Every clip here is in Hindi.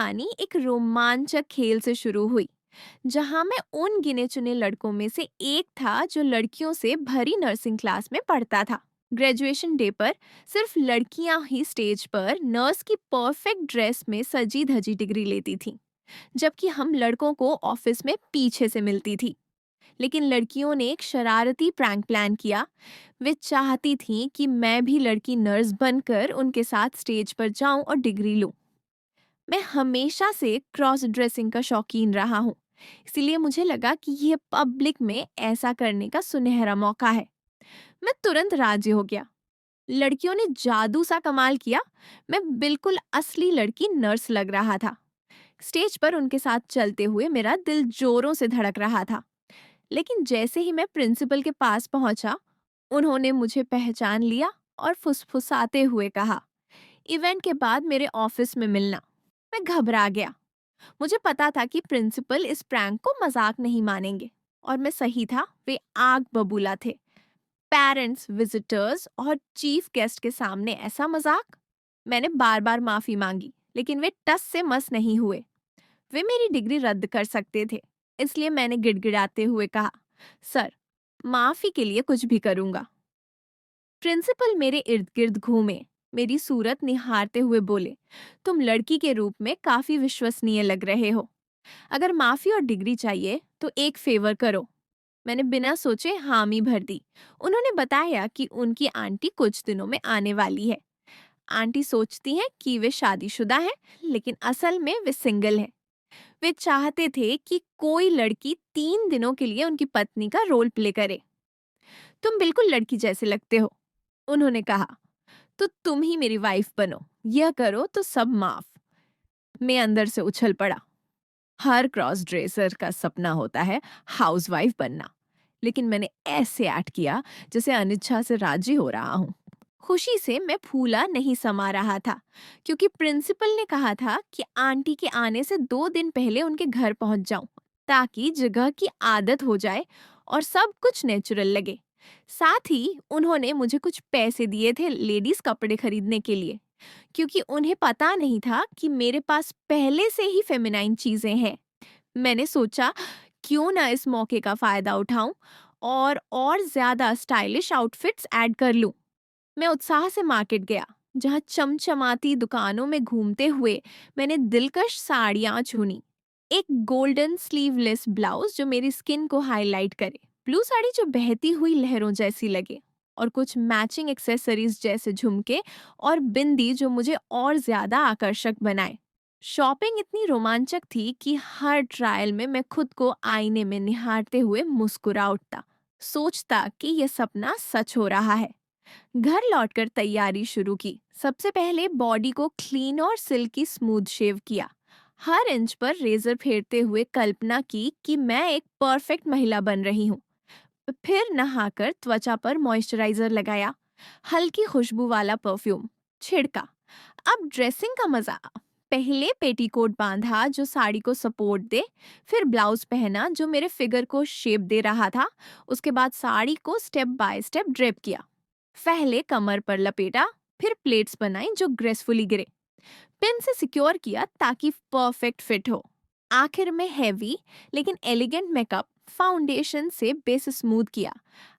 कहानी एक रोमांचक खेल से शुरू हुई, जहां मैं उन गिने चुने लड़कों में से एक था जो लड़कियों से भरी नर्सिंग क्लास में पढ़ता था। ग्रेजुएशन डे पर सिर्फ लड़कियां ही स्टेज पर नर्स की परफेक्ट ड्रेस में सजी धजी डिग्री लेती थीं, जबकि हम लड़कों को ऑफिस में पीछे से मिलती थी। लेकिन लड़कियों ने एक शरारती प्रैंक प्लान किया। वे चाहती थीं कि मैं भी लड़की नर्स बनकर उनके साथ स्टेज पर जाऊं और डिग्री लूं। मैं हमेशा से क्रॉस ड्रेसिंग का शौकीन रहा हूँ, इसीलिए मुझे लगा कि यह पब्लिक में ऐसा करने का सुनहरा मौका है। मैं तुरंत राजी हो गया। लड़कियों ने जादू सा कमाल किया। मैं बिल्कुल असली लड़की नर्स लग रहा था। स्टेज पर उनके साथ चलते हुए मेरा दिल जोरों से धड़क रहा था। लेकिन जैसे ही मैं प्रिंसिपल के पास पहुंचा, उन्होंने मुझे पहचान लिया और फुसफुसाते हुए कहा, इवेंट के बाद मेरे ऑफिस में मिलना। मैं घबरा गया। मुझे पता था कि प्रिंसिपल इस प्रैंक को मजाक नहीं मानेंगे, और मैं सही था। वे आग बबूला थे। पेरेंट्स, विजिटर्स और चीफ गेस्ट के सामने ऐसा मजाक। मैंने बार बार माफी मांगी, लेकिन वे टस से मस नहीं हुए। वे मेरी डिग्री रद्द कर सकते थे, इसलिए मैंने गिड़गिड़ाते हुए कहा, सर, माफी के लिए कुछ भी करूंगा। प्रिंसिपल मेरे इर्द गिर्द घूमे, मेरी सूरत निहारते हुए बोले, तुम लड़की के रूप में काफी विश्वसनीय लग रहे हो। अगर माफी और डिग्री चाहिए तो एक फेवर करो। मैंने बिना सोचे हामी भर दी। उन्होंने बताया कि उनकी आंटी कुछ दिनों में आने वाली है। आंटी सोचती हैं कि वे शादीशुदा हैं, लेकिन असल में वे सिंगल हैं। वे चाहते थे कि कोई लड़की 3 दिनों के लिए उनकी पत्नी का रोल प्ले करे। तुम बिल्कुल लड़की जैसे लगते हो, उन्होंने कहा, तो तुम ही मेरी वाइफ बनो। यह करो तो सब माफ। मैं अंदर से उछल पड़ा। हर क्रॉस ड्रेसर का सपना होता है हाउसवाइफ बनना, लेकिन मैंने ऐसे एक्ट किया जैसे अनिच्छा से राजी हो रहा हूँ। खुशी से मैं फूला नहीं समा रहा था, क्योंकि प्रिंसिपल ने कहा था कि आंटी के आने से 2 दिन पहले उनके घर पहुंच जाऊं, ताकि जगह की आदत हो जाए और सब कुछ नेचुरल लगे। साथ ही उन्होंने मुझे कुछ पैसे दिए थे लेडीज कपड़े खरीदने के लिए, क्योंकि उन्हें पता नहीं था कि मेरे पास पहले से ही फेमिनाइन चीजें हैं। मैंने सोचा, क्यों ना इस मौके का फायदा उठाऊं और ज्यादा स्टाइलिश आउटफिट्स ऐड कर लूं। मैं उत्साह से मार्केट गया, जहां चमचमाती दुकानों में घूमते हुए मैंने दिलकश साड़ियां चुनी। एक गोल्डन स्लीवलेस ब्लाउज जो मेरी स्किन को हाईलाइट करे, ब्लू साड़ी जो बहती हुई लहरों जैसी लगे, और कुछ मैचिंग एक्सेसरीज जैसे झुमके और बिंदी जो मुझे और ज्यादा आकर्षक बनाए। शॉपिंग इतनी रोमांचक थी कि हर ट्रायल में मैं खुद को आईने में निहारते हुए मुस्कुरा उठता, सोचता कि यह सपना सच हो रहा है। घर लौटकर तैयारी शुरू की। सबसे पहले बॉडी को क्लीन और सिल्की स्मूथ शेव किया। हर इंच पर रेजर फेरते हुए कल्पना की कि मैं एक परफेक्ट महिला बन रही हूँ। फिर नहाकर त्वचा पर मॉइस्चराइजर लगाया, हल्की खुशबू वाला परफ्यूम छिड़का। अब ड्रेसिंग का मजा। पहले पेटीकोट बांधा जो साड़ी को सपोर्ट दे, फिर ब्लाउज पहना जो मेरे फिगर को शेप दे रहा था। उसके बाद साड़ी को स्टेप बाय स्टेप ड्रेप किया। पहले कमर पर लपेटा, फिर प्लेट्स बनाई जो ग्रेसफुली गिरे। पिन से सिक्योर किया ताकि परफेक्ट फिट हो। आखिर में हैवी लेकिन एलिगेंट मेकअप, फाउंडेशन से बेस स्मूथ किया,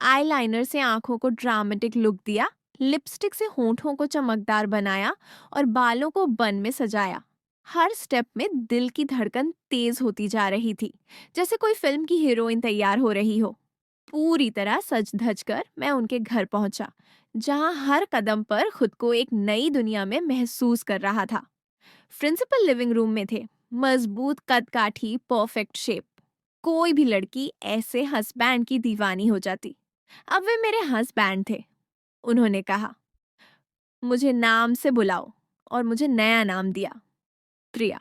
आईलाइनर से आंखों को ड्रामेटिक लुक दिया, लिपस्टिक से होंठों को चमकदार बनाया और बालों को बन में सजाया। हर स्टेप में दिल की धड़कन तेज होती जा रही थी, जैसे कोई फिल्म की हीरोइन तैयार हो रही हो। पूरी तरह सज धज कर मैं उनके घर पहुंचा, जहां हर कदम पर खुद को एक नई दुनिया में महसूस कर रहा था। प्रिंसिपल लिविंग रूम में थे, मजबूत कदकाठी, परफेक्ट शेप। कोई भी लड़की ऐसे हस्बैंड की दीवानी हो जाती। अब वे मेरे हस्बैंड थे। उन्होंने कहा, मुझे नाम से बुलाओ, और मुझे नया नाम दिया, प्रिया।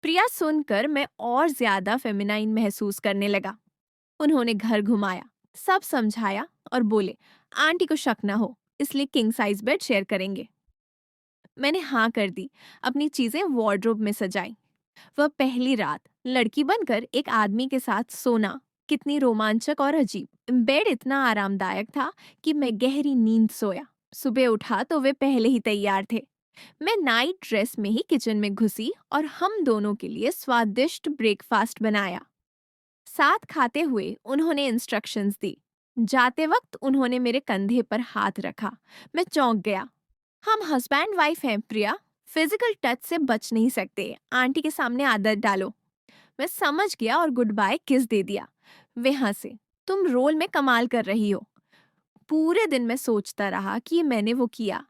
प्रिया सुनकर मैं और ज्यादा फेमिनाइन महसूस करने लगा। उन्होंने घर घुमाया, सब समझाया और बोले, आंटी को शक ना हो, इसलिए किंग साइज बेड शेयर करेंगे। मैंने हाँ कर दी, अपनी चीजें वार्डरोब में सजाई। वह पहली रात लड़की बनकर एक आदमी के साथ सोना कितनी रोमांचक और अजीब। बेड इतना आरामदायक था कि मैं गहरी नींद सोया। सुबह उठा तो वे पहले ही तैयार थे। मैं नाइट ड्रेस में ही किचन में घुसी और हम दोनों के लिए स्वादिष्ट ब्रेकफास्ट बनाया। साथ खाते हुए उन्होंने इंस्ट्रक्शंस दी। जाते वक्त उन्होंने मेरे कंधे पर हाथ रखा। मैं चौंक गया। हम हस्बैंड वाइफ हैं प्रिया। फिजिकल टच से बच नहीं सकते। आंटी के सामने आदत डालो। मैं समझ गया और गुड बाय किस दे दिया। वे हंसे। तुम रोल में कमाल कर रही हो। पूरे दिन मैं सोचता रहा कि मैंने वो किया,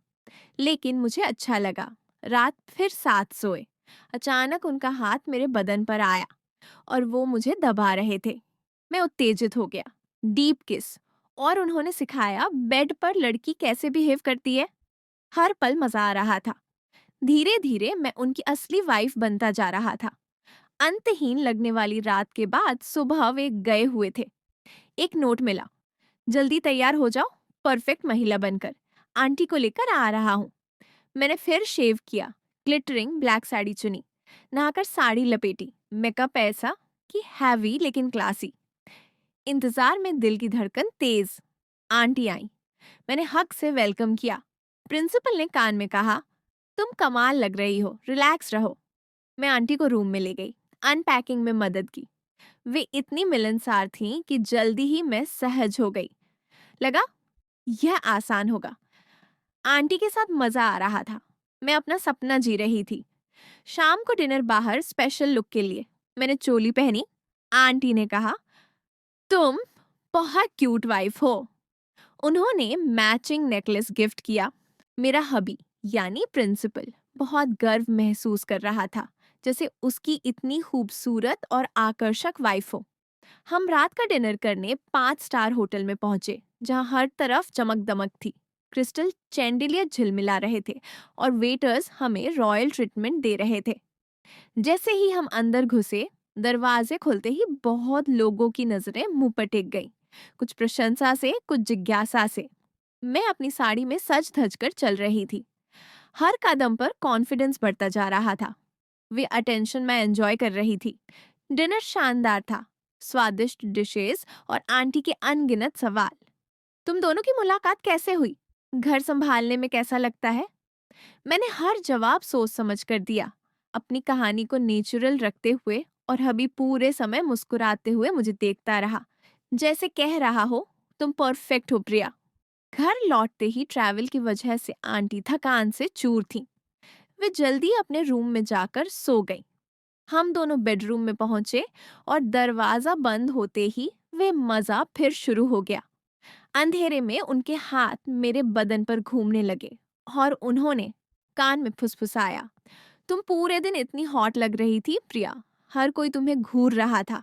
लेकिन मुझे अच्छा लगा। रात फिर साथ सोए। अचानक उनका हाथ मेरे बदन पर आया और वो मुझे दबा रहे थे। मैं उत्तेजित हो गया। डीप किस। और उन्होंने सिखाया बेड पर लड़की कैसे बिहेव करती है। हर पल मजा आ रहा था। धीरे धीरे मैं उनकी असली वाइफ बनता जा रहा था। अंतहीन लगने वाली रात के बाद सुबह वे गए हुए थे। एक नोट मिला। जल्दी तैयार हो जाओ, परफेक्ट महिला बनकर। आंटी को लेकर आ रहा हूँ। मैंने फिर शेव किया, ग्लिटरिंग ब्लैक साड़ी चुनी, नहाकर साड़ी लपेटी, मेकअप ऐसा कि हैवी लेकिन क्लासी। इंतजार में दिल की धड़कन तेज। आंटी आई। मैंने हक से वेलकम किया। प्रिंसिपल ने कान में कहा, तुम कमाल लग रही हो, रिलैक्स रहो। मैं आंटी को रूम में ले गई, अनपैकिंग में मदद की। वे इतनी मिलनसार थीं कि जल्दी ही मैं सहज हो गई। लगा यह आसान होगा। आंटी के साथ मजा आ रहा था। मैं अपना सपना जी रही थी। शाम को डिनर बाहर स्पेशल लुक के लिए। मैंने चोली पहनी। आंटी ने कहा, तुम बहुत क्यूट वाइफ हो। उन्होंने मैचिंग नेकलेस गिफ्ट किया। मेरा हबी यानी प्रिंसिपल बहुत गर्व महसूस कर रहा था, जैसे उसकी इतनी खूबसूरत और आकर्षक वाइफ हो। हम रात का डिनर करने 5 स्टार होटल में पहुंचे, जहां हर तरफ चमक दमक थी। क्रिस्टल चैंडिलियर झिलमिला रहे थे और वेटर्स हमें रॉयल ट्रीटमेंट दे रहे थे। जैसे ही हम अंदर घुसे, दरवाजे खुलते ही बहुत लोगों की नजरें मुंह पर टेक गईं। कुछ प्रशंसा से, कुछ जिज्ञासा से। मैं अपनी साड़ी में सज धज कर चल रही थी। हर कदम पर कॉन्फिडेंस बढ़ता जा रहा था। वे अटेंशन मैं एंजॉय कर रही थी। डिनर शानदार था। स्वादिष्ट डिशेस और आंटी के अनगिनत सवाल। तुम दोनों की मुलाकात कैसे हुई? घर संभालने में कैसा लगता है? मैंने हर जवाब सोच समझ कर दिया, अपनी कहानी को नेचुरल रखते हुए। और हबी पूरे समय मुस्कुराते हुए मुझे देखता रहा, जैसे कह रहा हो, तुम परफेक्ट हो प्रिया। घर लौटते ही ट्रैवल की वजह से आंटी थकान से चूर थीं। वे जल्दी अपने रूम में जाकर सो गईं। हम दोनों बेडरूम में पहुंचे और दरवाजा बंद होते ही वे मजा फिर शुरू हो गया। अंधेरे में उनके हाथ मेरे बदन पर घूमने लगे और उन्होंने कान में फुसफुसाया, तुम पूरे दिन इतनी हॉट लग रही थी प्रिया। हर कोई तुम्हें घूर रहा था।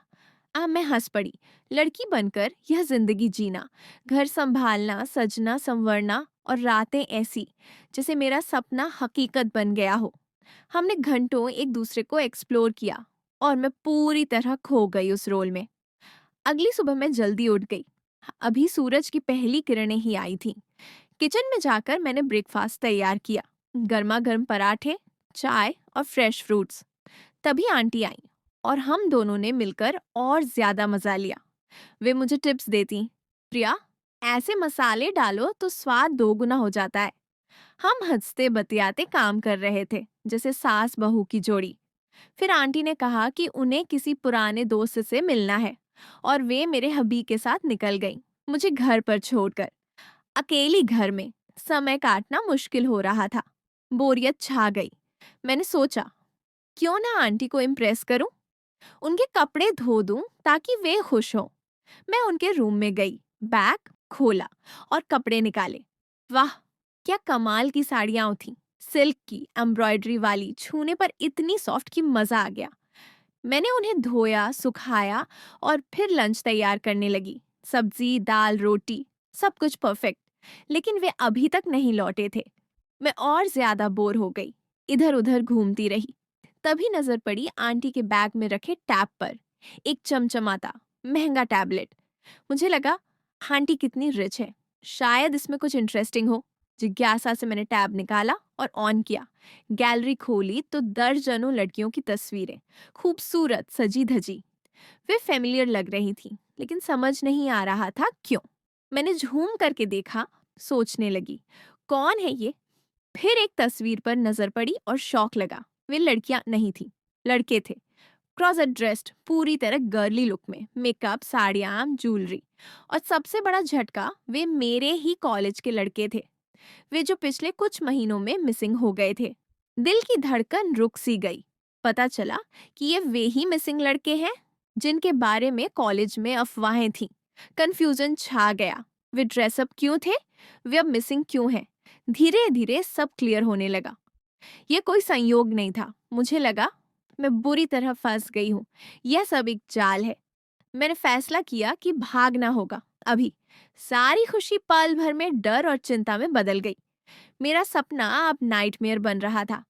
अब मैं हंस पड़ी। लड़की बनकर यह जिंदगी जीना, घर संभालना, सजना संवरना और रातें ऐसी जैसे मेरा सपना हकीकत बन गया हो। हमने घंटों एक दूसरे को एक्सप्लोर किया और मैं पूरी तरह खो गई उस रोल में। अगली सुबह मैं जल्दी उठ गई। अभी सूरज की पहली किरणें ही आई थीं। किचन में जाकर मैंने ब्रेकफास्ट तैयार किया। गर्मा गर्म पराठे, चाय और फ्रेश फ्रूट्स। तभी आंटी आई और हम दोनों ने मिलकर और ज्यादा मजा लिया। वे मुझे टिप्स देती, प्रिया ऐसे मसाले डालो तो स्वाद दोगुना हो जाता है। हम हंसते बतियाते काम कर रहे थे, जैसे सास बहू की जोड़ी। फिर आंटी ने कहा कि उन्हें किसी पुराने दोस्त से मिलना है और वे मेरे हबी के साथ निकल गईं, मुझे घर पर छोड़कर। अकेली घर में समय काटना मुश्किल हो रहा था। बोरियत छा गई। मैंने सोचा, क्यों ना आंटी को इम्प्रेस करूं, उनके कपड़े धो दूं ताकि वे खुश हों। मैं उनके रूम में गई, बैग खोला और कपड़े निकाले। वाह, क्या कमाल की साड़ियां थीं। सिल्क की, एम्ब्रॉयडरी वाली, छूने पर इतनी सॉफ्ट कि मजा आ गया। मैंने उन्हें धोया, सुखाया और फिर लंच तैयार करने लगी। सब्जी, दाल, रोटी, सब कुछ परफेक्ट। लेकिन वे अभी तक नहीं लौटे थे। मैं और ज्यादा बोर हो गई। इधर उधर घूमती रही। तभी नजर पड़ी आंटी के बैग में रखे टैब पर। एक चमचमाता महंगा टैबलेट। मुझे लगा, आंटी कितनी रिच है, शायद इसमें कुछ इंटरेस्टिंग हो। जिज्ञासा से मैंने टैब निकाला और ऑन किया। गैलरी खोली तो दर्जनों लड़कियों की तस्वीरें, खूबसूरत, सजी धजी। वे फेमिलियर लग रही थी, लेकिन समझ नहीं आ रहा था क्यों। मैंने झूम करके देखा, सोचने लगी, कौन है ये? फिर एक तस्वीर पर नजर पड़ी और शौक लगा। वे लड़कियां नहीं थी, लड़के थे। क्रॉसेट ड्रेस्ड, पूरी तरह गर्ली लुक में, मेकअप, साड़ियां, ज्वेलरी। और सबसे बड़ा झटका, वे मेरे ही कॉलेज के लड़के थे। वे जो पिछले कुछ महीनों में मिसिंग हो गए थे। दिल की धड़कन रुक सी गई। पता चला कि ये वे ही मिसिंग लड़के हैं जिनके बारे में कॉलेज में अफवाहें थीं। कंफ्यूजन छा गया। वे ड्रेसअप क्यों थे, वे अब मिसिंग क्यों हैं? धीरे धीरे सब क्लियर होने लगा। ये कोई संयोग नहीं था। मुझे लगा मैं बुरी तरह फंस गई हूँ। यह सब एक जाल है। मैंने फैसला किया कि भागना होगा अभी। सारी खुशी पल भर में डर और चिंता में बदल गई। मेरा सपना अब नाइटमेयर बन रहा था।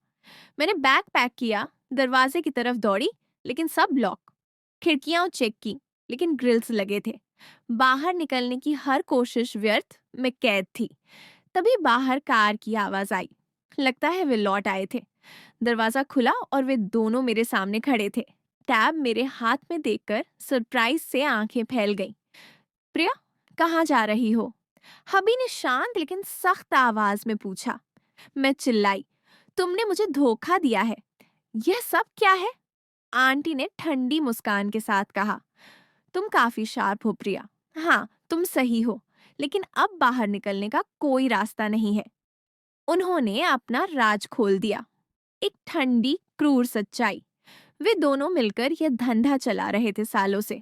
मैंने बैग पैक किया, दरवाजे की तरफ दौड़ी, लेकिन सब लॉक। खिड़कियां चेक की, लेकिन ग्रिल्स लगे थे। बाहर निकलने की हर कोशिश व्यर्थ। मैं कैद थी। तभी बाहर कार की आवाज आई। लगता है वे लौट आए थे। दरवाजा खुला और वे दोनों मेरे सामने खड़े थे। टैब मेरे हाथ में देखकर सरप्राइज से आंखें फैल गईं। प्रिया, कहाँ जा रही हो? हबी ने शांत लेकिन सख्त आवाज में पूछा। मैं चिल्लाई, तुमने मुझे धोखा दिया है। यह सब क्या है? आंटी ने ठंडी मुस्कान के साथ कहा। तुम काफी शार्प हो प्रिया। हाँ, तुम सही हो, लेकिन अब बाहर निकलने का कोई रास्ता नहीं है। उन्होंने अपना राज खोल दिया। एक ठंडी, क्रूर सच्चाई। वे दोनों मिलकर यह धंधा चला रहे थे सालों से।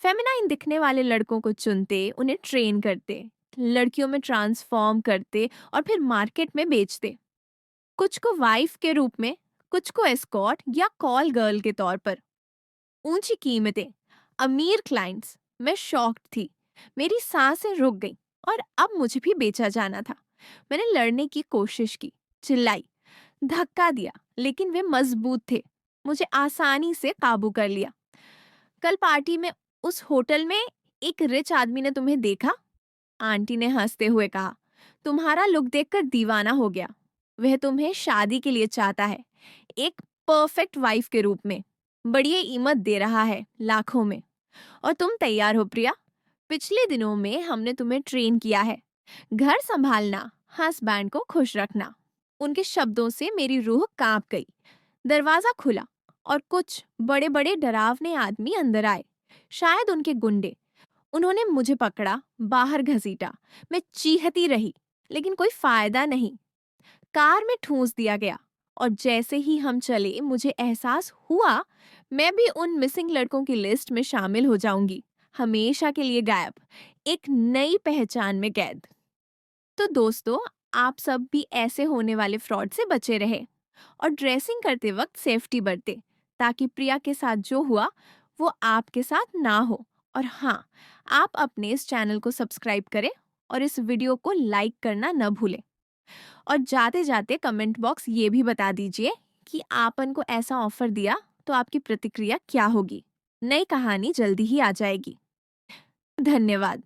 फेमिनाइन दिखने वाले लड़कों को चुनते, उन्हें ट्रेन करते, लड़कियों में ट्रांसफॉर्म करते और फिर मार्केट में बेचते। कुछ को वाइफ के रूप में, कुछ को एस्कॉर्ट या कॉल गर्ल के तौर पर। ऊंची कीमतें, अमीर क्लाइंट्स। मैं शॉक्ड थी। मेरी सांसें रुक गईं और अब मुझे भी बेचा जाना था। मैंने लड़ने की कोशिश की, चिल्लाई, धक्का दिया, लेकिन वे मजबूत थे। मुझे आसानी से काबू कर लिया। कल पार्टी में उस होटल में एक रिच आदमी ने तुम्हें देखा? आंटी ने हंसते हुए कहा। तुम्हारा लुक देखकर दीवाना हो गया। वह तुम्हें शादी के लिए चाहता है, एक परफेक्ट वाइफ के रूप में। बड़ी कीमत दे रहा है, लाखों में। और तुम तैयार हो प्रिया? पिछले दिनों में हमने तुम्हें ट्रेन किया है। घर संभालना, हस्बैंड को खुश रखना। उनके शब्दों से मेरी रूह कांप गई। दरवाजा खुला और कुछ बड़े बड़े डरावने आदमी अंदर आए। शायद उनके गुंडे। उन्होंने मुझे पकड़ा, बाहर घसीटा। मैं चीखती रही, लेकिन कोई फायदा नहीं। कार में ठूंस दिया गया और जैसे ही हम चले, मुझे एहसास हुआ मैं भी उन मिसिंग लड़कों की लिस्ट में शामिल हो जाऊंगी। हमेशा के लिए गायब, एक नई पहचान में कैद। तो दोस्तों, आप सब भी ऐसे होने वाले फ्रॉड से बचे रहे और ड्रेसिंग करते वक्त सेफ्टी बरते, ताकि प्रिया के साथ जो हुआ वो आपके साथ ना हो। और हाँ, आप अपने इस चैनल को सब्सक्राइब करें और इस वीडियो को लाइक करना न भूलें। और जाते जाते कमेंट बॉक्स ये भी बता दीजिए कि आपन को ऐसा ऑफर दिया तो आपकी प्रतिक्रिया क्या होगी। नई कहानी जल्दी ही आ जाएगी। धन्यवाद।